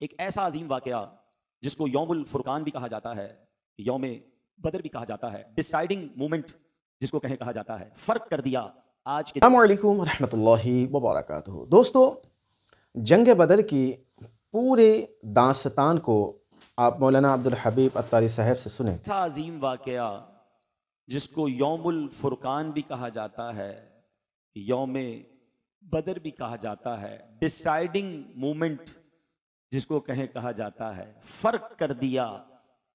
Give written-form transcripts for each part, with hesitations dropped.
एक ऐसा अजीम वाकया जिसको यौमुल फुरकान भी कहा जाता है, यौम बदर भी कहा जाता है, डिसाइडिंग मोमेंट जिसको कहा जाता है, फर्क कर दिया आज के। अस्सलामुअलैकुम रहमतुल्लाहि व बरकातुहू। दोस्तों, जंग बदर की पूरे दास्तान को आप मौलाना अब्दुल हबीब अत्तारी साहब से सुने। ऐसा अजीम वाकया जिसको यौमुल फुरकान भी कहा जाता है, यौम बदर भी कहा जाता है, डिसाइडिंग मोमेंट जिसको कहा जाता है, फर्क कर दिया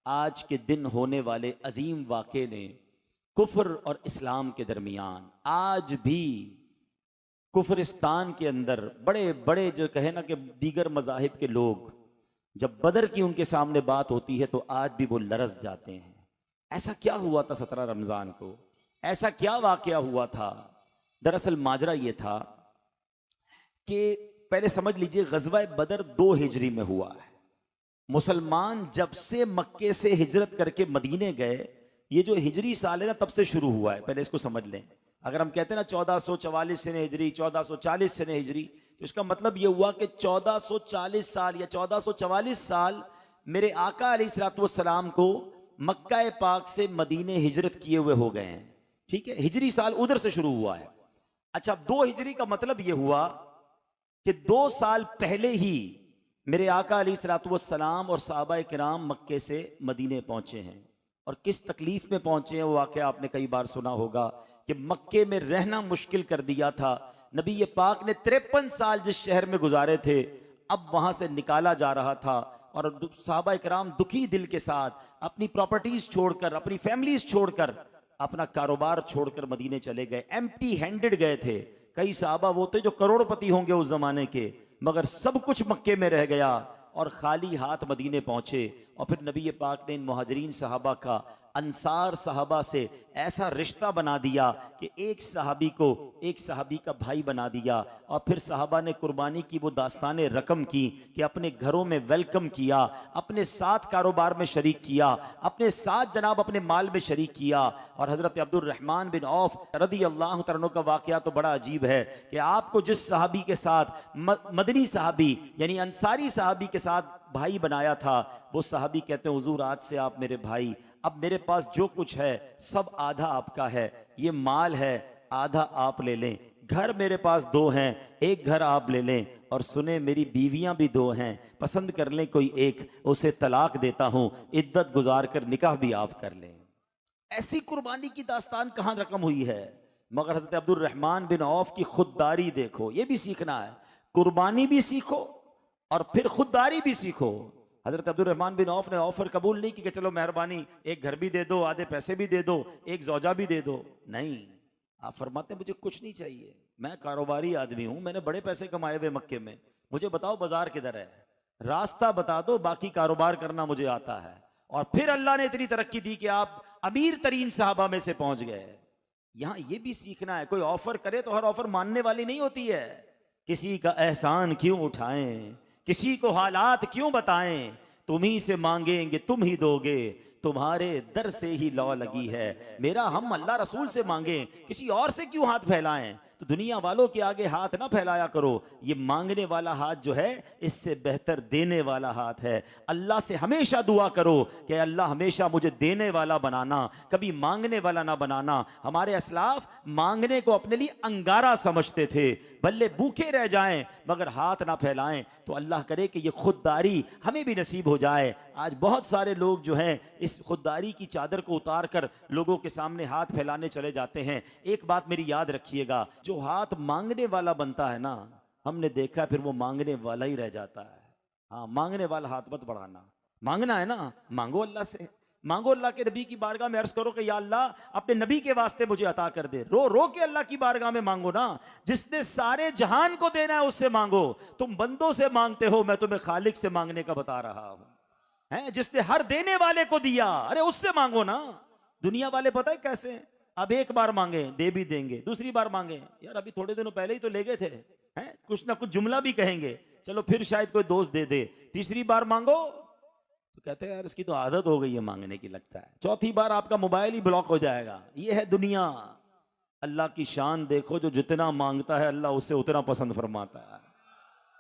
आज के दिन होने वाले अजीम वाक़े ने कुफ्र और इस्लाम के दरमियान। आज भी कुफरिस्तान के अंदर बड़े बड़े जो कहे ना कि दीगर मज़ाहिब के लोग जब बदर की उनके सामने बात होती है तो आज भी वो लरस जाते हैं। ऐसा क्या हुआ था 17 रमज़ान को? ऐसा क्या वाक़या हुआ था? दरअसल माजरा ये था कि पहले समझ लीजिए, ग़ज़वा बदर 2 हिजरी में हुआ है। मुसलमान जब से मक्के से हिजरत करके मदीने गए, ये जो हिजरी साल है ना, तब से शुरू हुआ है। पहले इसको समझ लें। अगर हम कहते हैं ना 1444 से हिजरी, 1440 से हिजरी, तो इसका मतलब ये हुआ कि 1440 साल या 1444 साल मेरे आका अलैहिस्सलाम को मक्का पाक से मदीने हिजरत किए हुए हो गए हैं। ठीक है, हिजरी साल उधर से शुरू हुआ है। अच्छा, 2 हिजरी का मतलब ये हुआ कि 2 साल पहले ही मेरे आका अलैहिस्सलाम और सहाबा किराम मक्के से मदीने पहुंचे हैं। और किस तकलीफ में पहुंचे हैं वो वाक़या आपने कई बार सुना होगा कि मक्के में रहना मुश्किल कर दिया था। नबी पाक ने 53 साल जिस शहर में गुजारे थे, अब वहां से निकाला जा रहा था और सहाबा किराम दुखी दिल के साथ अपनी प्रॉपर्टीज छोड़कर, अपनी फैमिलीज छोड़कर, अपना कारोबार छोड़कर मदीने चले गए। एम्प्टी हैंडेड गए थे। कई सहाबा वो थे जो करोड़पति होंगे उस जमाने के, मगर सब कुछ मक्के में रह गया और खाली हाथ मदीने पहुंचे। और फिर नबी पाक ने इन मुहाजिरीन सहाबा का अंसार सहाबा से ऐसा रिश्ता बना दिया कि एक सहाबी को एक सहाबी का भाई बना दिया। और फिर सहाबा ने कुर्बानी की वो दास्ताने रकम की कि अपने घरों में वेलकम किया, अपने साथ कारोबार में शरीक किया, अपने साथ जनाब अपने माल में शरीक किया। और हज़रत अब्दुल रहमान बिन औफ रदी अल्लाह तआला का वाक़या तो बड़ा अजीब है कि आपको जिस सहाबी के साथ मदनी सहाबी यानी अंसारी सहाबी के साथ भाई बनाया था, वो सहाबी कहते हैं हुजूर आज से आप मेरे भाई, अब मेरे पास जो कुछ है सब आधा आपका है, ये माल है आधा आप ले लें, घर मेरे पास 2 हैं, एक घर आप ले लें, और सुने मेरी बीवियां भी 2 हैं, पसंद कर लें कोई एक, उसे तलाक देता हूं, इद्दत गुजार कर निकाह भी आप कर लें। ऐसी कुर्बानी की दास्तान कहां रकम हुई है? मगर हज़रत अब्दुल रहमान बिन औफ की खुददारी देखो, ये भी सीखना है। कुर्बानी भी सीखो और फिर खुददारी भी सीखो। हजरत अब्दुल रहमान बिन औफ ने ऑफर कबूल नहीं की कि चलो मेहरबानी एक घर भी दे दो, आधे पैसे भी दे दो, एक जौजा भी दे दो। नहीं, आप फरमाते हैं मुझे कुछ नहीं चाहिए, मैं कारोबारी आदमी हूं, मैंने बड़े पैसे कमाए हुए मक्के में, मुझे बताओ बाजार किधर है, रास्ता बता दो, बाकी कारोबार करना मुझे आता है। और फिर अल्लाह ने इतनी तरक्की दी कि आप अमीर तरीन साहबा में से पहुंच गए। यहां यह भी सीखना है, कोई ऑफर करे तो हर ऑफर मानने वाली नहीं होती है। किसी का एहसान क्यों उठाएं, किसी को हालात क्यों बताएं, तुम ही से मांगेंगे तुम ही दोगे, तुम्हारे दर से ही लौ लगी है। मेरा हम अल्लाह रसूल से मांगें, किसी और से क्यों हाथ फैलाएं? तो दुनिया वालों के आगे हाथ ना फैलाया करो। ये मांगने वाला हाथ जो है, इससे बेहतर देने वाला हाथ है। अल्लाह से हमेशा दुआ करो कि अल्लाह हमेशा मुझे देने वाला बनाना, कभी मांगने वाला ना बनाना। हमारे असलाफ मांगने को अपने लिए अंगारा समझते थे, भले भूखे रह जाएं मगर हाथ ना फैलाएं। तो अल्लाह करे कि ये खुददारी हमें भी नसीब हो जाए। आज बहुत सारे लोग जो हैं इस खुददारी की चादर को उतार कर लोगों के सामने हाथ फैलाने चले जाते हैं। एक बात मेरी याद रखिएगा, जो हाथ मांगने वाला बनता है ना, हमने देखा फिर वो मांगने वाला ही रह जाता है। हाँ, मांगने वाला हाथ मत बढ़ाना। मांगना है ना, मांगो अल्लाह से, मांगो अल्लाह के नबी की बारगाह में अर्ज करो कि या अल्लाह अपने नबी के वास्ते मुझे अता कर दे। रो रो के अल्लाह की बारगाह में मांगो ना। जिसने सारे जहान को देना है उससे मांगो। तुम बंदों से मांगते हो, मैं तुम्हें खालिक से मांगने का बता रहा हूं। है जिसने हर देने वाले को दिया, अरे उससे मांगो ना। दुनिया वाले पता है कैसे, अब एक बार मांगे दे भी देंगे, दूसरी बार मांगे यार अभी थोड़े दिनों पहले ही तो ले गए थे, हैं कुछ ना कुछ जुमला भी कहेंगे, चलो फिर शायद कोई दोस्त दे दे। तीसरी बार मांगो तो कहते हैं यार इसकी तो आदत हो गई है मांगने की, लगता है। चौथी बार आपका मोबाइल ही ब्लॉक हो जाएगा। ये है दुनिया। अल्लाह की शान देखो, जो जितना मांगता है अल्लाह उससे उतना पसंद फरमाता है।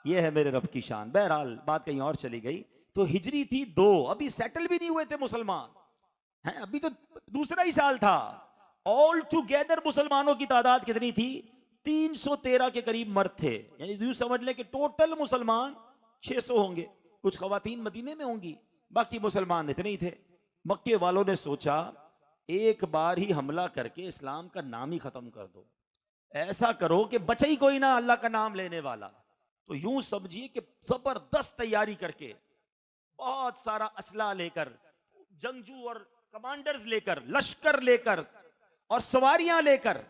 ये है मेरे रब की शान। बहरहाल बात कहीं और चली गई। तो हिजरी थी 2, अभी सेटल भी नहीं हुए थे मुसलमान हैं, अभी तो दूसरा ही साल था। ऑल टुगेदर मुसलमानों की तादाद कितनी थी? 313 के करीब मर्द थे, यानी यूं समझ ले कि टोटल मुसलमान 600 होंगे। कुछ खवातीन मदीने में होंगी, बाकी मुसलमान इतने ही थे। मक्के वालों ने सोचा एक बार ही हमला करके इस्लाम का नाम ही खत्म कर दो, ऐसा करो कि बचे ही कोई ना अल्लाह का नाम लेने वाला। तो यूं समझिए कि जबरदस्त तैयारी करके, बहुत सारा असला लेकर, जंगजू और कमांडर्स लेकर, लश्कर लेकर और सवारियां लेकर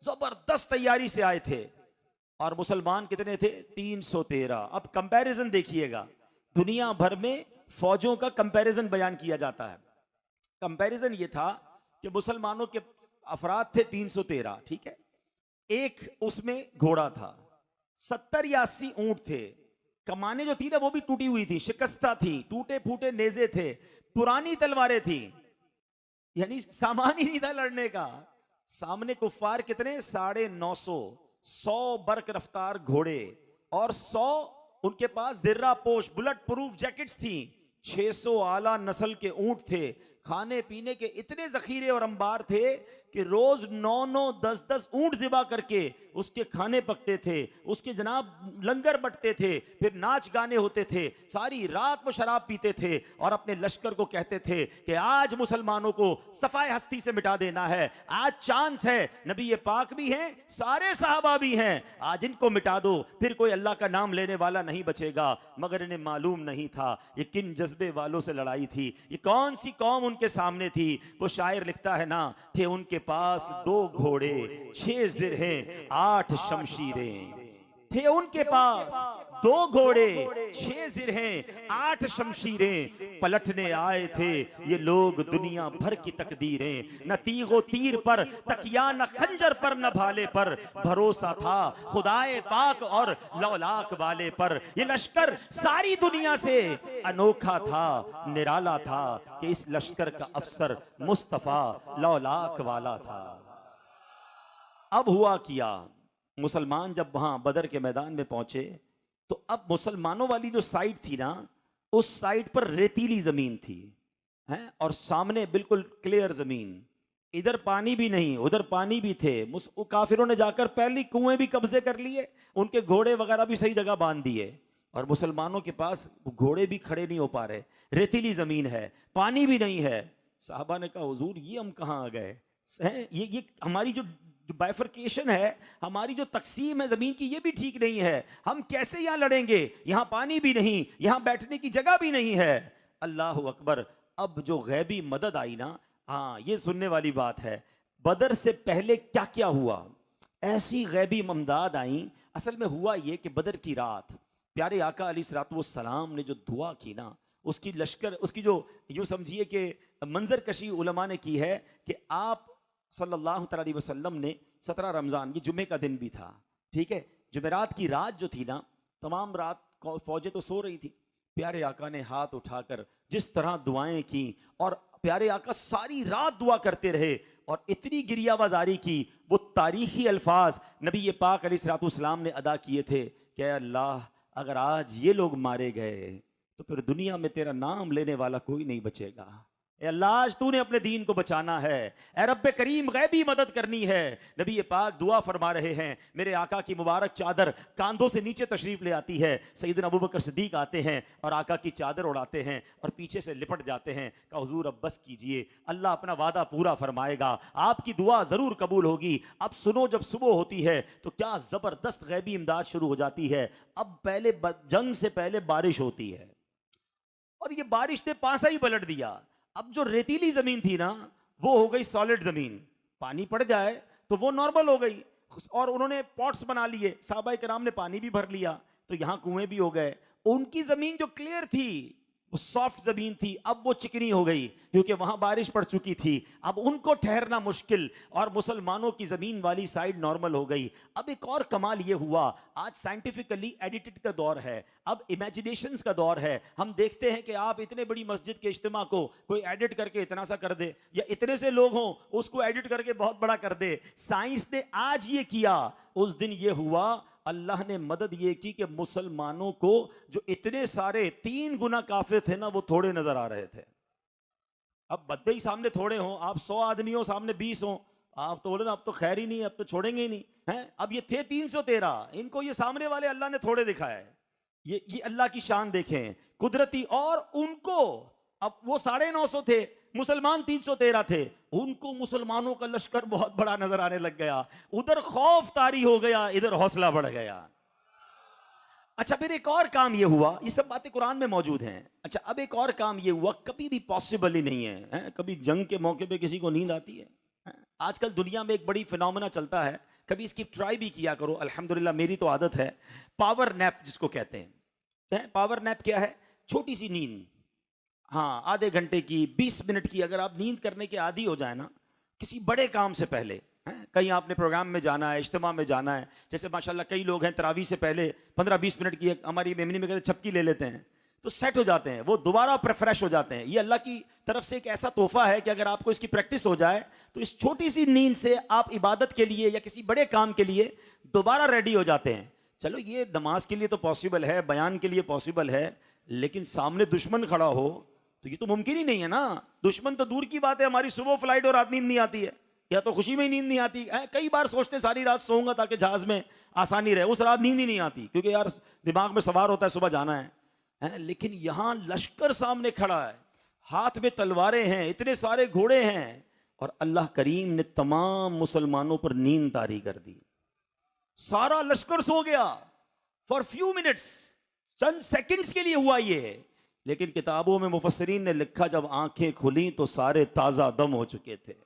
जबरदस्त तैयारी से आए थे। और मुसलमान कितने थे? 313। अब कंपैरिजन देखिएगा, दुनिया भर में फौजों का कंपैरिजन बयान किया जाता है। कंपैरिजन ये था कि मुसलमानों के अफराद थे 313, ठीक है, एक उसमें घोड़ा था, 70 या 80 ऊंट थे, कमाने जो थी ना वो भी टूटी हुई थी, शिकस्ता थी, टूटे फूटे नेजे थे, पुरानी तलवारें थी, यानी सामान ही नहीं था लड़ने का। सामने कुफ्फार कितने? 950, 100 बर्क रफ्तार घोड़े और 100 उनके पास जिर्रा पोश बुलेट प्रूफ जैकेट्स थी, 600 आला नस्ल के ऊंट थे, खाने पीने के इतने जखीरे और अंबार थे कि रोज 9-9, 10-10 ऊंट ज़िबा करके उसके खाने पकते थे, उसके जनाब लंगर बटते थे, फिर नाच गाने होते थे, सारी रात वो शराब पीते थे और अपने लश्कर को कहते थे कि आज मुसलमानों को सफाए हस्ती से मिटा देना है, आज चांस है, नबी ये पाक भी हैं, सारे सहाबा भी हैं, आज इनको मिटा दो, फिर कोई अल्लाह का नाम लेने वाला नहीं बचेगा। मगर इन्हें मालूम नहीं था ये किन जज्बे वालों से लड़ाई थी, ये कौन सी कौम उनके सामने थी। वो शायर लिखता है ना, थे उनके पास 2 घोड़े, 6 जिरहें, 8 शमशीरें। थे उनके पास 2 घोड़े, 6 जिरहें, 8 शमशीरें, पलटने आए थे ये लोग दुनिया भर की तकदीरें। न तीगो तीर पर तकिया, न खंजर पर, न भाले पर, भरोसा था खुदाए पाक और लौलाक वाले पर। ये लश्कर सारी दुनिया से अनोखा था, निराला था कि इस लश्कर का अफसर मुस्तफा लौलाक वाला था। अब हुआ किया, मुसलमान जब वहां बदर के मैदान में पहुंचे तो अब मुसलमानों वाली जो साइड थी ना, उस साइड पर रेतीली जमीन थी हैं, और सामने बिल्कुल क्लियर जमीन, इधर पानी भी नहीं उधर पानी भी थे। काफिरों ने जाकर पहले कुएं भी कब्जे कर लिए, उनके घोड़े वगैरह भी सही जगह बांध दिए, और मुसलमानों के पास घोड़े भी खड़े नहीं हो पा रहे, रेतीली जमीन है, पानी भी नहीं है। साहबा ने कहा हुजूर ये हम कहाँ आ गए हैं, ये हमारी जो बाइफर्केशन है, हमारी जो तकसीम है जमीन की, ये भी ठीक नहीं है, हम कैसे यहां लड़ेंगे, यहां पानी भी नहीं, यहां बैठने की जगह भी नहीं है। अल्लाह अकबर। अब जो गैबी मदद आई ना, हाँ ये सुनने वाली बात है, बदर से पहले क्या क्या हुआ, ऐसी गैबी ममदाद आई। असल में हुआ ये कि बदर की रात प्यारे आका अलैहिस्सलाम ने जो दुआ की ना, उसकी लश्कर, उसकी जो यूं समझिए कि मंजर कशी उलमा ने की है कि आप सल्लल्लाहु अलैहि वसल्लम ने 17 रमज़ान, ये जुमे का दिन भी था, ठीक है, जुमेरात की रात जो थी ना, तमाम रात फौजें तो सो रही थी, प्यारे आका ने हाथ उठाकर जिस तरह दुआएं की, और प्यारे आका सारी रात दुआ करते रहे और इतनी गिरियाबाजारी की, वो तारीखी अल्फाज नबी पाक अलैहिस्सलाम ने अदा किए थे कि अल्लाह अगर आज ये लोग मारे गए तो फिर दुनिया में तेरा नाम लेने वाला कोई नहीं बचेगा। अल्लाह आज तूने अपने दीन को बचाना है, ए रब्बे करीम गैबी मदद करनी है। नबी पाक दुआ फरमा रहे हैं, मेरे आका की मुबारक चादर कांधों से नीचे तशरीफ ले आती है, सैयदना अबू बकर सिद्दीक आते हैं और आका की चादर उड़ाते हैं और पीछे से लिपट जाते हैं। कहा हुजूर अब बस कीजिए, अल्लाह अपना वादा पूरा फरमाएगा, आपकी दुआ जरूर कबूल होगी। अब सुनो, जब सुबह होती है तो क्या जबरदस्त गैबी इमदाद शुरू हो जाती है। अब पहले जंग से पहले बारिश होती है और ये बारिश ने पासा ही पलट दिया। अब जो रेतीली जमीन थी ना, वो हो गई सॉलिड जमीन, पानी पड़ जाए तो वो नॉर्मल हो गई, और उन्होंने पॉट्स बना लिए, साहबा किराम ने पानी भी भर लिया, तो यहां कुएं भी हो गए। उनकी जमीन जो क्लियर थी, वो सॉफ्ट जमीन थी, अब वो चिकनी हो गई क्योंकि वहां बारिश पड़ चुकी थी, अब उनको ठहरना मुश्किल, और मुसलमानों की जमीन वाली साइड नॉर्मल हो गई। अब एक और कमाल ये हुआ, आज साइंटिफिकली एडिटेड का दौर है, अब इमेजिनेशंस का दौर है। हम देखते हैं कि आप इतने बड़ी मस्जिद के इज्तिमा को कोई एडिट करके इतना सा कर दे, या इतने से लोग हों उसको एडिट करके बहुत बड़ा कर दे। साइंस ने आज ये किया, उस दिन ये हुआ, अल्लाह ने मदद ये की कि मुसलमानों को जो इतने सारे 3 गुना काफिर थे ना, वो थोड़े नजर आ रहे थे। अब बद्दे ही सामने थोड़े हों, आप 100 आदमी हो, सामने 20 हो, आप तो बोले ना अब तो खैर ही नहीं, अब तो छोड़ेंगे ही नहीं हैं। अब ये थे 313, इनको ये सामने वाले अल्लाह ने थोड़े दिखाया है। ये अल्लाह की शान देखें कुदरती। और उनको, अब वो 950 थे, मुसलमान 313 थे, उनको मुसलमानों का लश्कर बहुत बड़ा नजर आने लग गया। उधर खौफ तारी हो गया, इधर हौसला बढ़ गया। अच्छा, फिर एक और काम ये हुआ, ये सब बातें कुरान में मौजूद हैं। अच्छा, अब एक और काम ये हुआ, कभी भी पॉसिबल ही नहीं है, कभी जंग के मौके पे किसी को नींद आती है? आजकल दुनिया में एक बड़ी फिनोमेना चलता है, कभी इसकी ट्राई भी किया करो। अल्हम्दुलिल्लाह मेरी तो आदत है, पावर नैप जिसको कहते हैं। पावर नैप क्या है? छोटी सी नींद, हाँ, आधे घंटे की, 20 मिनट की। अगर आप नींद करने के आदी हो जाए ना, किसी बड़े काम से पहले, कहीं आपने प्रोग्राम में जाना है, इज्तिमा में जाना है, जैसे माशाल्लाह कई लोग हैं तरावी से पहले 15-20 मिनट की, हमारी मेमनी में कहते छपकी ले लेते हैं, तो सेट हो जाते हैं, वो दोबारा फ्रेश हो जाते हैं। ये अल्लाह की तरफ से एक ऐसा तोहफा है कि अगर आपको इसकी प्रैक्टिस हो जाए तो इस छोटी सी नींद से आप इबादत के लिए या किसी बड़े काम के लिए दोबारा रेडी हो जाते हैं। चलो, ये नमाज के लिए तो पॉसिबल है, बयान के लिए पॉसिबल है, लेकिन सामने दुश्मन खड़ा हो तो ये तो मुमकिन ही नहीं है ना। दुश्मन तो दूर की बात है, हमारी सुबह फ्लाइट और रात नींद नहीं आती है, या तो खुशी में ही नींद नहीं आती है। कई बार सोचते सारी रात सोऊंगा ताकि जहाज में आसानी रहे, उस रात नींद ही नहीं आती, क्योंकि यार दिमाग में सवार होता है सुबह जाना है। लेकिन यहां लश्कर सामने खड़ा है, हाथ में तलवारें हैं, इतने सारे घोड़े हैं, और अल्लाह करीम ने तमाम मुसलमानों पर नींद तारी कर दी। सारा लश्कर सो गया for few minutes, Chand seconds के लिए हुआ ये। लेकिन किताबों में मुफस्सिरीन ने लिखा, जब आंखें खुली तो सारे ताजा दम हो चुके थे।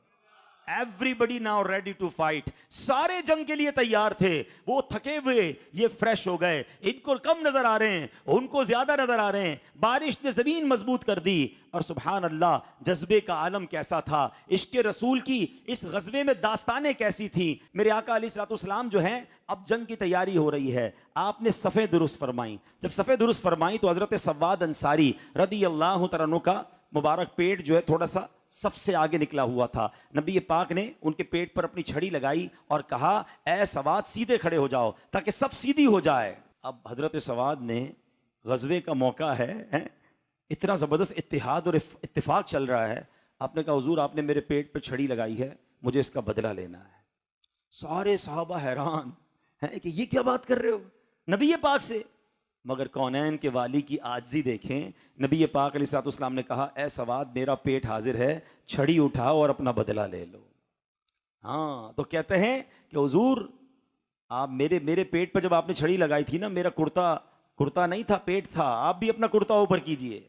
Everybody now ready to fight, सारे जंग के लिए तैयार थे। वो थके हुए, ये फ्रेश हो गए, इनको कम नजर आ रहे हैं, उनको ज्यादा नजर आ रहे हैं। बारिश ने जमीन मजबूत कर दी, और सुभान अल्लाह, जज्बे का आलम कैसा था, इश्क रसूल की इस गज़वे में दास्तानें कैसी थी। मेरे आका अलैहिस्सलाम जो हैं, अब जंग की तैयारी हो रही है, आपने सफ़े दुरुस्त फरमाई। जब सफ़े दुरुस्त फरमाई तो हज़रत सवाद अंसारी रदी अल्लाह तआला अन्हु का मुबारक पेट जो है थोड़ा सा सबसे आगे निकला हुआ था। नबी पाक ने उनके पेट पर अपनी छड़ी लगाई और कहा, ए सवाद, सीधे खड़े हो जाओ ताकि सब सीधी हो जाए। अब हजरत सवाद ने, गज़वे का मौका है, इतना ज़बरदस्त इत्तिहाद और इत्तिफाक चल रहा है, आपने कहा, हुजूर आपने मेरे पेट पर छड़ी लगाई है, मुझे इसका बदला लेना है। सारे सहाबा हैरान हैं कि ये क्या बात कर रहे हो नबी पाक से। मगर कौनैन के वाली की आजिज़ी देखें, नबी पाक अलैहिस्सलाम ने कहा, ए सवाद, मेरा पेट हाजिर है, छड़ी उठाओ और अपना बदला ले लो। हाँ, तो कहते हैं कि हुजूर आप मेरे पेट पर जब आपने छड़ी लगाई थी ना, मेरा कुर्ता नहीं था, पेट था, आप भी अपना कुर्ता ऊपर कीजिए।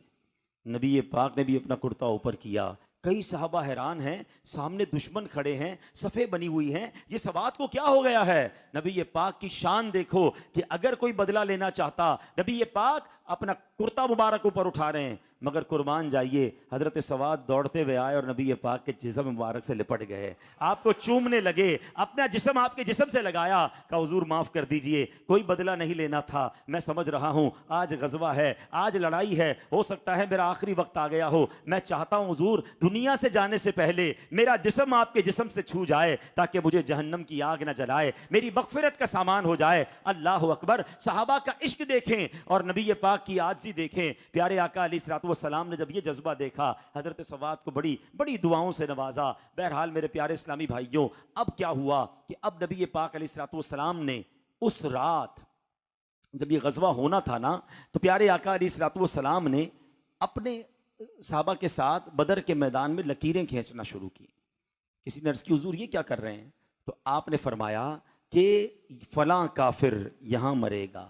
नबी पाक ने भी अपना कुर्ता ऊपर किया। कई सहाबा हैरान हैं, सामने दुश्मन खड़े हैं, सफ़े बनी हुई हैं, ये सवाद को क्या हो गया है। नबी पाक की शान देखो कि अगर कोई बदला लेना चाहता, नबी पाक अपना कुर्ता मुबारक ऊपर उठा रहे हैं, मगर कुर्बान जाइए, हजरत सवाद दौड़ते हुए आए और नबी पाक के जिस्म मुबारक से लिपट गए, आपको चूमने लगे, अपना जिस्म आपके जिस्म से लगाया, कहा, हुजूर माफ़ कर दीजिए, कोई बदला नहीं लेना था, मैं समझ रहा हूँ आज गजवा है, आज लड़ाई है, हो सकता है मेरा आखिरी वक्त आ गया हो, मैं चाहता हूँ हुजूर दुनिया से जाने से पहले मेरा जिस्म आपके जिस्म से छू जाए ताकि मुझे जहन्नम की आग न जलाए, मेरी मगफिरत का सामान हो जाए। अल्लाह अकबर। सहाबा का इश्क देखें और नबी पाक की आजिज़ी देखें। प्यारे आका अलैहिस्सलाम ने जब ये जज्बा देखा, हजरत सवाद को बड़ी बड़ी दुआओं से नवाजा। बहरहाल मेरे प्यारे इस्लामी भाइयों, अब क्या हुआ कि अब नबी पाक अलैहिस्सलाम ने उस रात जब ये गजवा होना था ना, तो प्यारे आका अलैहिस्सलाम ने अपने साहबा के साथ बदर के मैदान में लकीरें खींचना शुरू की। किसी ने अर्ज़ की, हुजूर ये क्या कर रहे हैं? तो आपने फरमाया कि फलां काफिर यहाँ मरेगा,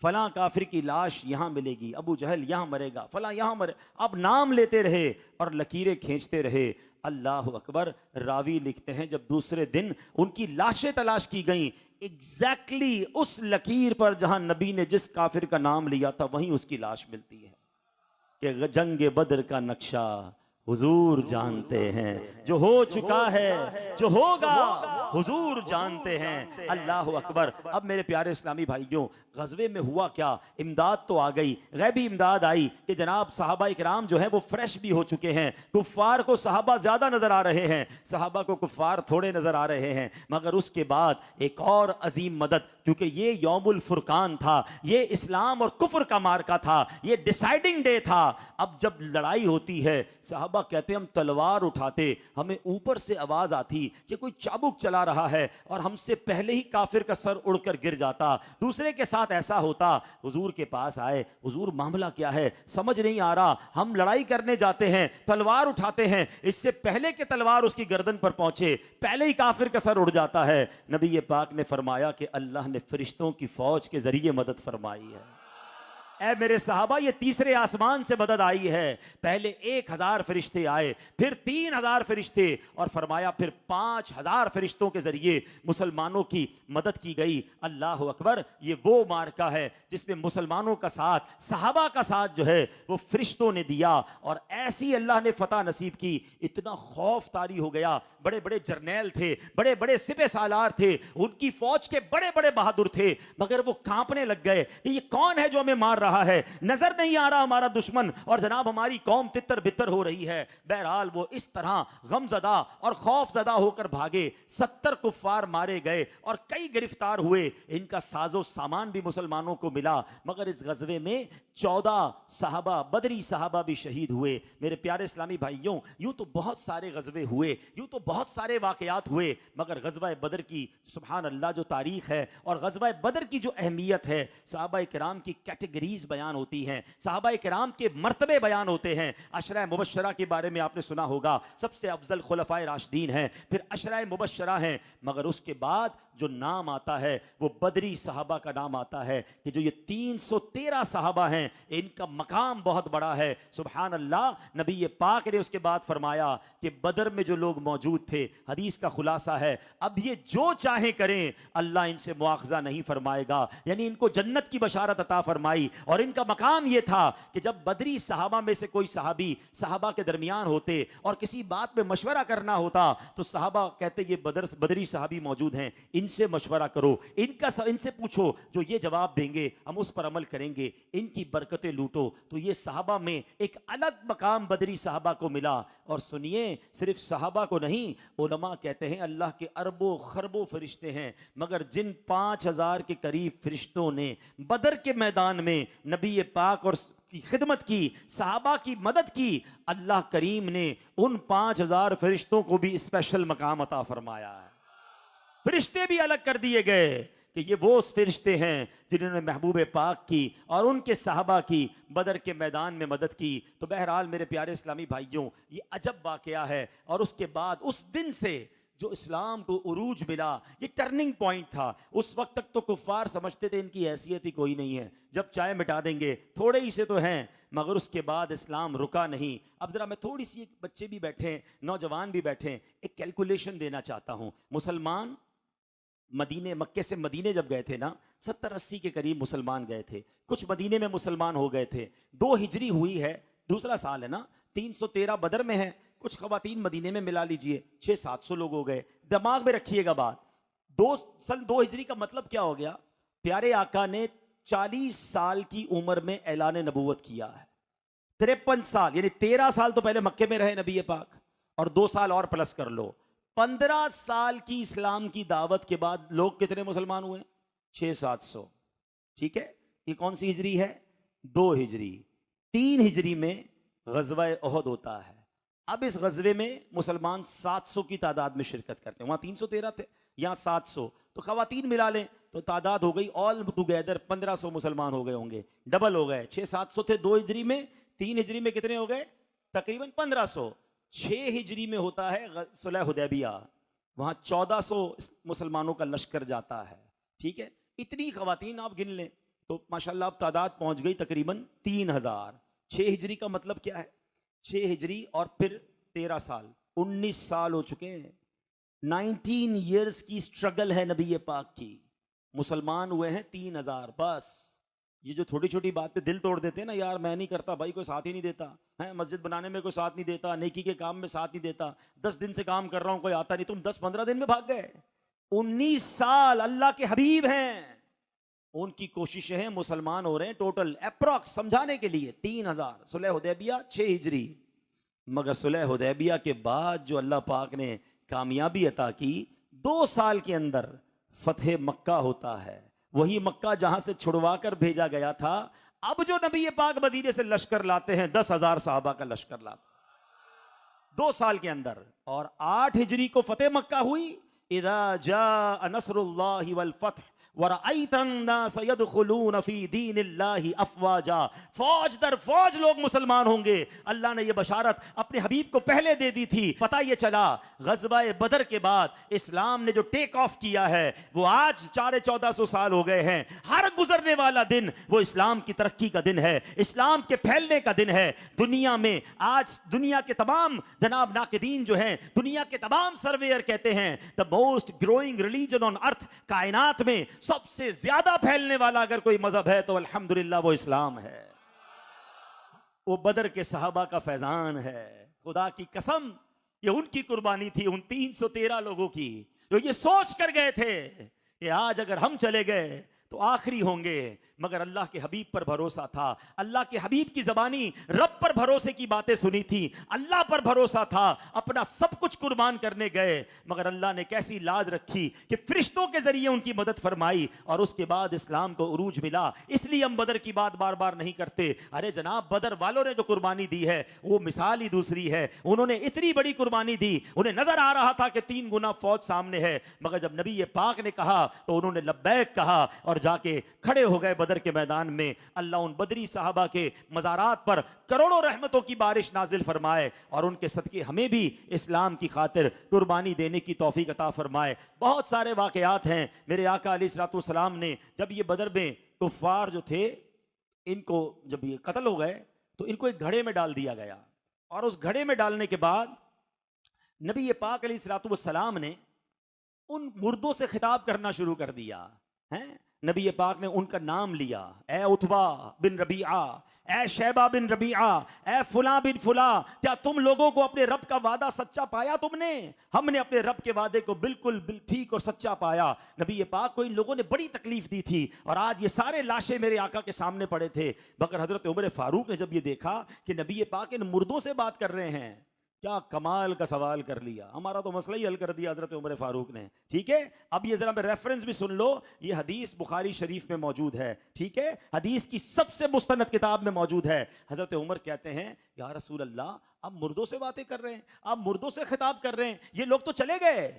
फलां काफिर की लाश यहाँ मिलेगी, अबू जहल यहाँ मरेगा, फलां यहाँ मरे। आप नाम लेते रहे और लकीरें खींचते रहे। अल्लाह अकबर। रावी लिखते हैं, जब दूसरे दिन उनकी लाशें तलाश की गईं, एग्जैक्टली उस लकीर पर जहां नबी ने जिस काफिर का नाम लिया था, वहीं उसकी लाश मिलती है कि जंग बदर का नक्शा हुजूर जानते हैं, जो हो चुका है, जो होगा हुजूर जानते हैं। अल्लाह अकबर। अब मेरे प्यारे इस्लामी भाइयों, गज़वे में हुआ क्या, इमदाद तो आ गई, गैबी इमदाद आई कि जनाब सहाबा इकराम जो है वो फ्रेश भी हो चुके हैं। कुफ्फार को सहाबा ज़्यादा नज़र आ रहे हैं, सहाबा को कुफ्फार थोड़े नज़र आ रहे हैं। मगर उसके बाद एक और अजीम मदद, क्योंकि ये यौमुल फुरकान था, ये इस्लाम और कुफ्र का मार्का था, ये डिसाइडिंग डे था। अब जब लड़ाई होती है, सहाबा कहते हम तलवार उठाते, हमें ऊपर से आवाज़ आती कि कोई चाबुक चला रहा है और हमसे पहले ही काफिर का सर उड़कर गिर जाता। दूसरे के साथ ऐसा होता। हुजूर के पास आए, हुजूर मामला क्या है, समझ नहीं आ रहा, हम लड़ाई करने जाते हैं, तलवार उठाते हैं, इससे पहले के तलवार उसकी गर्दन पर पहुंचे पहले ही काफिर का सर उड़ जाता है। नबी पाक ने फरमाया कि अल्लाह ने फरिश्तों की फौज के जरिए मदद फरमाई है। ऐ मेरे साहबा, ये तीसरे आसमान से मदद आई है। पहले 1000 फरिश्ते आए, फिर 3000 फरिश्ते, और फरमाया फिर 5000 फरिश्तों के जरिए मुसलमानों की मदद की गई। अल्लाह अकबर। ये वो मार्का है जिसमें मुसलमानों का साथ, सहाबा का साथ जो है वो फरिश्तों ने दिया, और ऐसी अल्लाह ने फतह नसीब की। इतना खौफ तारी हो गया, बड़े बड़े जर्नैल थे, बड़े बड़े सिपह सालार थे, उनकी फौज के बड़े बड़े बहादुर थे, मगर वो कांपने लग गए कि ये कौन है जो हमें मार रहा है, नजर नहीं आ रहा हमारा दुश्मन, और जनाब हमारी कौम तितर बितर हो रही है। बहरहाल वो इस तरह गमजदा और खौफजदा होकर भागे। 70 कुफ्फार मारे गए और कई गिरफ्तार हुए। इनका साजो सामान भी मुसलमानों को मिला, मगर इस गजवे में 14 साहबा, बदरी साहबा भी शहीद हुए। मेरे प्यारे इस्लामी भाइयों, यूं तो बहुत सारे गजवे हुए, यूं तो बहुत सारे वाकयात हुए, मगर गजवा बदर की सुभान अल्लाह जो तारीख है और गजवा बदर की जो अहमियत है, साहबा किराम की कैटेगरीज बयान होती हैं, साहबा किराम के मर्तबे बयान होते हैं। अशरा मुबश्शरा के बारे में आपने सुना होगा, सबसे अफजल खुलफाए राशिदीन हैं, फिर अशरा मुबश्शरा हैं, मगर उसके बाद जो नाम आता है वो बदरी साहबा का नाम आता है कि जो ये 313 साहबा हैं, इनका मकाम बहुत बड़ा है। सुभान अल्लाह। नबी पाक ने उसके बाद फरमाया कि बदर में जो लोग मौजूद थे, हदीस का खुलासा है, अब ये जो चाहे करें अल्लाह इनसे मुआखजा नहीं फरमाएगा, यानी इनको जन्नत की बशारत अता फरमाई। और इनका मकाम ये था कि जब बदरी साहबा में से कोई साहबी साहबा के दरमियान होते और किसी बात में मशवरा करना होता, तो साहबा कहते ये बदरी साहबी मौजूद हैं, इनसे मशवरा करो, इनसे पूछो, जो ये जवाब देंगे हम उस पर अमल करेंगे, इनकी बरकतें लूटो। तो ये साहबा में एक अलग मकाम बदरी साहबा को मिला। और सुनिए, सिर्फ साहबा को नहीं, उलमा कहते हैं अल्लाह के अरबों खरबों फरिश्ते हैं, मगर जिन 5000 के करीब फरिश्तों ने बदर के मैदान में नबी पाक और की खिदमत की, साहबा की मदद की, अल्लाह करीम ने उन 5000 फरिश्तों को भी स्पेशल मकाम अता फरमाया है। फरिश्ते भी अलग कर दिए गए कि ये वो फरिश्ते हैं जिन्होंने महबूब पाक की और उनके साहबा की बदर के मैदान में मदद की। तो बहरहाल मेरे प्यारे इस्लामी भाइयों, ये अजब वाकया है। और उसके बाद उस दिन से जो इस्लाम को उरूज मिला, ये टर्निंग पॉइंट था। उस वक्त तक तो कुफ्फार समझते थे इनकी हैसियत ही कोई नहीं है, जब चाहे मिटा देंगे, थोड़े ही से तो हैं। मगर उसके बाद इस्लाम रुका नहीं। अब ज़रा मैं थोड़ी सी, बच्चे भी बैठे, नौजवान भी बैठे, एक कैलकुलेशन देना चाहता हूँ। मुसलमान मक्के से मदीने जब गए थे ना, 70-80 के करीब मुसलमान गए थे। कुछ मदीने में मुसलमान हो गए थे। 2 हिजरी हुई है, दूसरा साल है ना, 313 बदर में है। कुछ खवातीन मदीने में मिला लीजिए, 600-700 लोग हो गए। दिमाग में रखिएगा बात, सन 2 हिजरी का मतलब क्या हो गया? प्यारे आका ने 40 साल की उम्र में ऐलान नबूवत किया है। 53 साल, यानी 13 साल तो पहले मक्के में रहे नबी पाक, और 2 साल और प्लस कर लो, 15 साल की इस्लाम की दावत के बाद लोग कितने मुसलमान हुए? 600-700। ठीक है, ये कौन सी हिजरी है? 2 हिजरी। 3 हिजरी में गज़वा ओहद होता है। अब इस गज़वे में मुसलमान 700 की तादाद में शिरकत करते हैं। वहाँ 313 थे, यहाँ 700, तो खवातीन मिला लें तो तादाद हो गई ऑल टुगेदर 1500 मुसलमान हो गए होंगे, डबल हो गए। 600-700 थे 2 हिजरी में, 3 हिजरी में कितने हो गए? तकरीबन 1500। 6 हिजरी में होता है सुलह हुदैबिया, वहाँ 1400 मुसलमानों का लश्कर जाता है। ठीक है, इतनी खवातीन आप गिन लें तो माशाल्लाह अब तादाद पहुँच गई तकरीबन 3000। 6 हिजरी का मतलब क्या है? 6 हिजरी और फिर 13 साल, 19 साल हो चुके हैं। 19 ईयर्स की स्ट्रगल है नबी पाक की। मुसलमान हुए हैं 3000 बस। ये जो छोटी छोटी बात पे दिल तोड़ देते हैं ना, यार मैं नहीं करता भाई, कोई साथ ही नहीं देता है, मस्जिद बनाने में कोई साथ नहीं देता, नेकी के काम में साथ नहीं देता, 10 दिन से काम कर रहा हूं कोई आता नहीं, तुम 10-15 दिन में भाग गए। 19 साल अल्लाह के हबीब हैं, उनकी कोशिशें हैं, मुसलमान हो रहे हैं टोटल अप्रॉक्स समझाने के लिए 3000, सुलह हुदैबिया 6 हिजरी। मगर सुलह हुदैबिया के बाद जो अल्लाह पाक ने कामयाबी अता की, 2 साल के अंदर फतेह मक्का होता है, वही मक्का जहां से छुड़वा कर भेजा गया था। अब जो नबी पाक मदीने से लश्कर लाते हैं, 10,000 साहबा का लश्कर लाते 2 साल के अंदर। और 8 हिजरी को फतेह मक्का हुई। इदा जा नसरुल्लाहि वल फतह वरअयतन नास यदखुलून फी दीनिल्लाहि अफवाजा, फौज दर फौज लोग मुसलमान होंगे। अल्लाह ने यह बशारत अपने हबीब को पहले दे दी थी। पता यह चला गज़वाए बदर के बाद इस्लाम ने जो टेक ऑफ किया है, वो आज 1400 साल हो गए हैं। हर गुजरने वाला दिन वो इस्लाम की तरक्की का दिन है, इस्लाम के फैलने का दिन है। दुनिया में आज दुनिया के तमाम जनाब नाकिदीन जो हैं, दुनिया के तमाम सर्वेयर कहते हैं the most growing religion on earth, कायनात में सबसे ज्यादा फैलने वाला अगर कोई मजहब है तो अल्हम्दुलिल्लाह वो इस्लाम है। वो बदर के सहाबा का फैजान है। खुदा की कसम, ये उनकी कुर्बानी थी, उन 313 लोगों की, जो ये सोच कर गए थे कि आज अगर हम चले गए तो आखिरी होंगे। मगर अल्लाह के हबीब पर भरोसा था। अल्लाह के हबीब की जबानी रब पर भरोसे की बातें सुनी थी, अल्लाह पर भरोसा था, अपना सब कुछ कुर्बान करने गए। मगर अल्लाह ने कैसी लाज रखी कि फरिश्तों के जरिए उनकी मदद फरमाई और उसके बाद इस्लाम को उरूज मिला। इसलिए हम बदर की बात बार बार नहीं करते। अरे जनाब, बदर वालों ने जो कुर्बानी दी है वो मिसाल ही दूसरी है। उन्होंने इतनी बड़ी कुर्बानी दी, उन्हें नजर आ रहा था कि 3 गुना फौज सामने है, मगर जब नबी पाक ने कहा तो उन्होंने लब्बैक कहा और जाके खड़े हो गए बदर के मैदान में। अल्लाह उन बदरी साहबा के मज़ारात पर करोड़ों रहमतों की बारिश नाजिल फरमाए और उनके सदके हमें भी इस्लाम की खातिर कुर्बानी देने की तौफीक अता फरमाए। बहुत सारे वाकयात हैं। मेरे आका अलैहिस्सलातु वस्सलाम ने जब ये बदर में कुफ्फार जो थे, इनको जब ये कत्ल हो गए तो इनको एक घड़े में डाल दिया गया और उस घड़े में डालने के बाद नबी पाक अलैहिस्सलातु वस्सलाम ने उन मुर्दों से खिताब करना शुरू कर दिया है। नबी पाक ने उनका नाम लिया, ए उतबा बिन रबीआ, ए शैबा बिन रबीआ, ए फुला बिन फुला, क्या तुम लोगों को अपने रब का वादा सच्चा पाया तुमने? हमने अपने रब के वादे को बिल्कुल ठीक और सच्चा पाया। नबी पाक को इन लोगों ने बड़ी तकलीफ दी थी और आज ये सारे लाशें मेरे आका के सामने पड़े थे। मगर हजरत उमर फारूक ने जब ये देखा कि नबी पाक इन मुर्दों से बात कर रहे हैं, क्या कमाल का सवाल कर लिया, हमारा तो मसला ही हल कर दिया हजरत उमर फारूक ने। ठीक है, अब ये जरा मैं रेफरेंस भी सुन लो, ये हदीस बुखारी शरीफ में मौजूद है। ठीक है, हदीस की सबसे मुस्तनद किताब में मौजूद है। हजरत उमर कहते हैं, या रसूल अल्लाह, आप मुर्दों से बातें कर रहे हैं, आप मुर्दों से खिताब कर रहे हैं, ये लोग तो चले गए।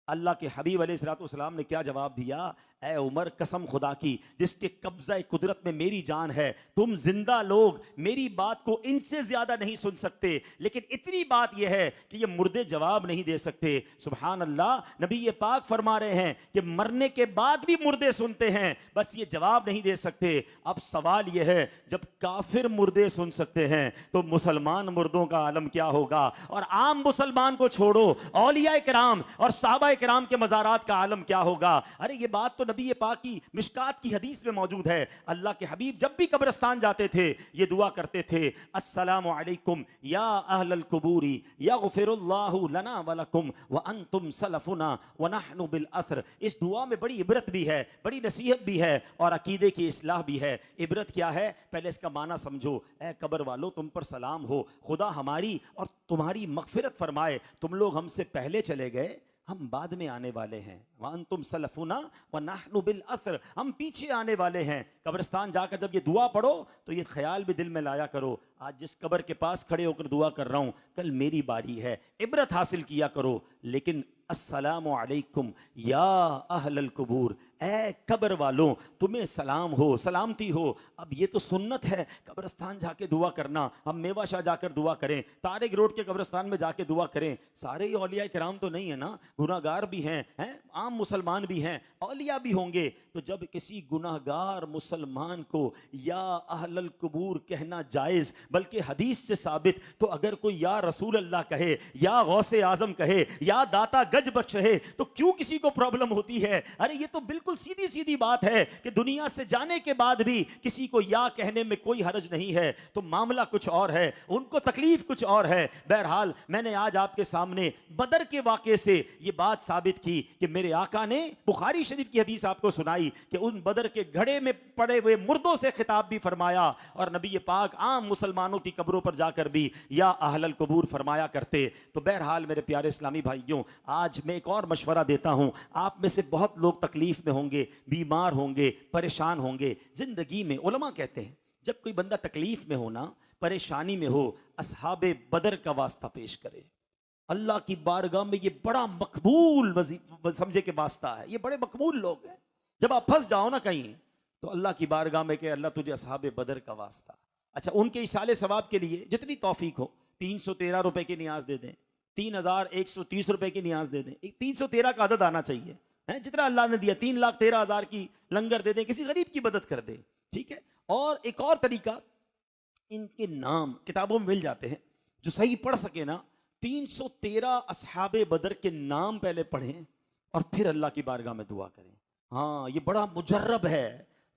अल्लाह के हबीब अलैहिस्सलाम ने क्या जवाब दिया? ए उमर, कसम खुदा की जिसके कब्जा कुदरत में मेरी जान है, तुम जिंदा लोग मेरी बात को इनसे ज्यादा नहीं सुन सकते, लेकिन इतनी बात यह है कि ये मुर्दे जवाब नहीं दे सकते। सुभान अल्लाह, नबी ये पाक फरमा रहे हैं कि मरने के बाद भी मुर्दे सुनते हैं, बस ये जवाब नहीं दे सकते। अब सवाल यह है, जब काफिर मुर्दे सुन सकते हैं तो मुसलमान मुर्दों का आलम क्या होगा? और आम मुसलमान को छोड़ो, औलिया किराम और साहबा किराम के मज़ारात का आलम क्या होगा? अरे ये बात तो नबी पाक की मिशकात की हदीस में मौजूद है। अल्लाह के हबीब जब भी कब्रिस्तान जाते थे ये दुआ करते थे, अस्सलामु अलैकुम या अहलल कुबूरी यगफिरुल्लाहु लना व लकुम व अंतुम सलफुना व नहनु बिल असर। इस दुआ में बड़ी इबरत भी है, बड़ी नसीहत भी है और अकीदे की इस्लाह भी है। इबरत क्या है, पहले इसका माना समझो। ए कब्र वालों, तुम पर सलाम हो, खुदा हमारी और तुम्हारी मगफिरत फरमाए। तुम लोग हमसे पहले चले गए, हम बाद में आने वाले हैं। वन तुम सलफुना व नहनु बिल असर, हम पीछे आने वाले हैं। कब्रिस्तान जाकर जब ये दुआ पढ़ो तो ये ख्याल भी दिल में लाया करो, आज जिस कब्र के पास खड़े होकर दुआ कर रहा हूं, कल मेरी बारी है। इबरत हासिल किया करो। लेकिन अस्सलामु अलैकुम या अहलल कुबूर, ए कब्र वालों, तुम्हें सलाम हो, सलामती हो। अब ये तो सुन्नत है कब्रिस्तान जाके दुआ करना। हम मेवा शाह जाकर दुआ करें, तारिक रोड के कब्रिस्तान में जाके दुआ करें। सारे ही औलिया किराम तो नहीं है ना, गुनाहगार भी हैं, आम मुसलमान भी हैं, औलिया भी होंगे। तो जब किसी गुनाहगार मुसलमान को या अहलल कुबूर कहना जायज़, बल्कि हदीस से साबित, तो अगर कोई या रसूल अल्लाह कहे, या गौसे आजम कहे, या दाता गज बख्श है तो क्यों किसी को प्रॉब्लम होती है? अरे ये तो बिल्कुल सीधी सीधी बात है कि दुनिया से जाने के बाद भी किसी को या कहने में कोई हर्ज नहीं है, तो मामला कुछ और है, उनको तकलीफ कुछ और है। बहरहाल मैंने आज आपके सामने बदर के वाक़े से ये बात साबित की कि मेरे आका ने बुखारी शरीफ की हदीस आपको सुनाई कि उन बदर के घड़े में पड़े हुए मुर्दों से खिताब भी फरमाया, और नबी पाक आम मुसलमानों की कब्रों पर जाकर भी या अहलल कबूर फरमाया करते। तो बहरहाल मेरे प्यारे इस्लामी भाइयों, आज मैं एक और मशवरा देता हूं। आप में से बहुत लोग तकलीफ में होंगे, बीमार होंगे, परेशान होंगे। जिंदगी में उलमा कहते हैं जब कोई बंदा तकलीफ में हो ना, परेशानी में हो, असहाबे बदर का वास्ता पेश करे। अल्लाह की बारगाह में ये बड़ा मकबूल समझे के वास्ता है, ये बड़े मकबूल लोग हैं। जब आप फंस जाओ ना कहीं तो अल्लाह की बारगाह में कि अल्लाह तुझे असहाबे बदर का वास्ता। अच्छा, उनके इशाले सवाब के लिए जितनी तौफीक हो 313 रुपए की नियाज दे दें, 3130 रुपए की नियाज दे दें। 313 का अदद आना चाहिए है, जितना अल्लाह ने दिया। 3,13,000 की लंगर दे दें, किसी गरीब की मदद कर दे, ठीक है। और एक और तरीका, इनके नाम किताबों में मिल जाते हैं, जो सही पढ़ सके ना 313 असहाबे बदर के नाम पहले पढ़ें और फिर अल्लाह की बारगाह में दुआ करें। हाँ, ये बड़ा मुजर्रब है।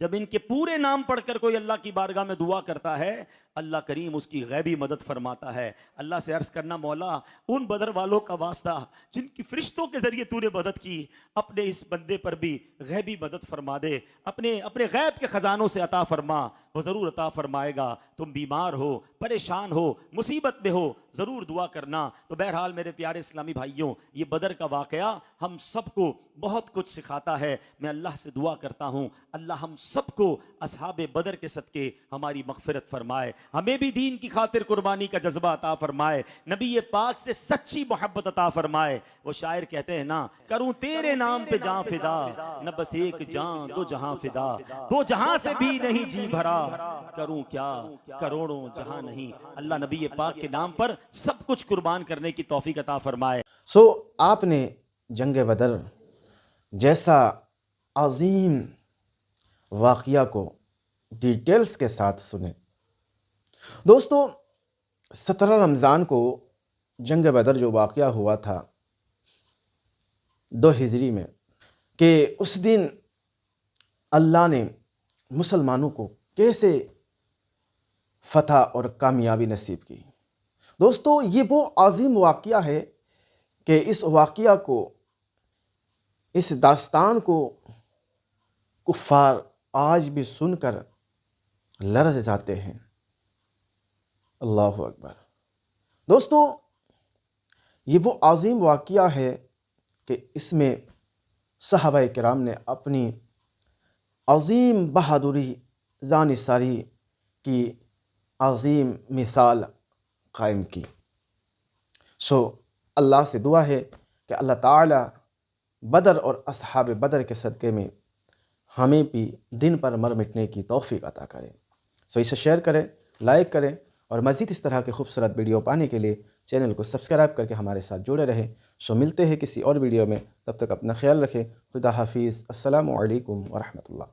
जब इनके पूरे नाम पढ़कर कोई अल्लाह की बारगाह में दुआ करता है, अल्लाह करीम उसकी गैबी मदद फरमाता है। अल्लाह से अर्ज करना, मौला उन बदर वालों का वास्ता जिनकी फरिश्तों के जरिए तूने मदद की, अपने इस बंदे पर भी गैबी मदद फरमा दे, अपने अपने गैब के खजानों से अता फरमा, वो ज़रूर अता फरमाएगा। तुम बीमार हो, परेशान हो, मुसीबत में हो, ज़रूर दुआ करना। तो बहरहाल मेरे प्यारे इस्लामी भाइयों, ये बदर का वाक़या हम सबको बहुत कुछ सिखाता है। मैं अल्लाह से दुआ करता हूँ अल्लाह हम सबको असहाबे बदर के सदके हमारी मग़फ़िरत फरमाए, हमें भी दीन की खातिर कुर्बानी का जज्बा अता फरमाए, नबी पाक से सच्ची मोहब्बत अता फरमाए। वो शायर कहते हैं ना, करूं तेरे नाम पे जान फिदा, न बस एक जान दो जहां फिदा, दो जहां से भी नहीं जी भरा, करूं क्या करोड़ों जहां नहीं। अल्लाह नबी पाक के नाम पर सब कुछ कुर्बान करने की तौफीक अता फरमाए। सो आपने जंग बदर जैसा अजीम वाक़या को डिटेल्स के साथ सुने। दोस्तों, 17 रमज़ान को जंग बदर जो वाक़या हुआ था 2 हिजरी में, कि उस दिन अल्लाह ने मुसलमानों को कैसे फ़तह और कामयाबी नसीब की। दोस्तों, ये वो अजीम वाक़या है कि इस वाक़या को, इस दास्तान को कुफ़ार आज भी सुनकर लरज़ जाते हैं। अल्लाहु अकबर। दोस्तों, ये वो अजीम वाक़या है कि इसमें सहाबा किराम ने अपनी अजीम बहादुरी, जानिसारी की अजीम मिसाल कायम की। सो अल्लाह से दुआ है कि अल्लाह ताला बदर और असहाब बदर के सदक़े में हमें भी दिन पर मर मिटने की तौफ़ीक अता करें। सो इसे शेयर करें, लाइक करें, और मज़ीद इस तरह के खूबसूरत वीडियो पाने के लिए चैनल को सब्सक्राइब करके हमारे साथ जुड़े रहें। सो मिलते हैं किसी और वीडियो में, तब तक अपना ख्याल रखें। खुदा हाफिज़। अस्सलामु अलैकुम व रहमतुल्लाह।